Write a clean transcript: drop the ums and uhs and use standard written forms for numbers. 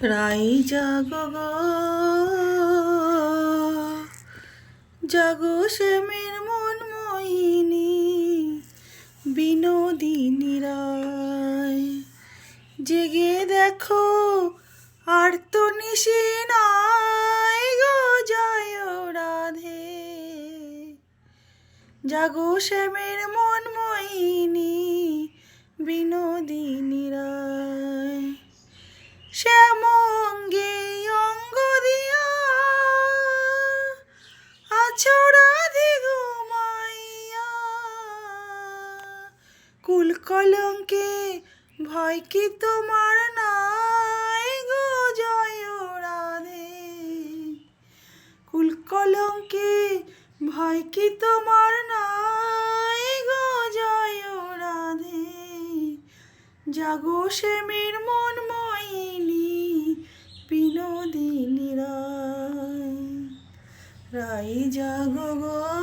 রাই জাগো গো, জাগো শ্যামের মন মোহিনী বিনোদিনী রায়। জেগে দেখো আর তো নিশি নাই গো, জয় রাধে। জাগো শ্যামের মন মোহিনী বিনোদিনী রায়। শ্যামঙ্গে অঙ্গ দিয়া আছো রাধে ঘুমাইয়া। কুল কলঙ্কে ভয় কি তোমার নাই গো, জয় রাধে। কুল কলঙ্কে ভয় কি তোমার নাই গো, জয় রাধে। জাগো শ্যামের মন মোহিনী বিনোদিনী রায়। রাই জাগো গো,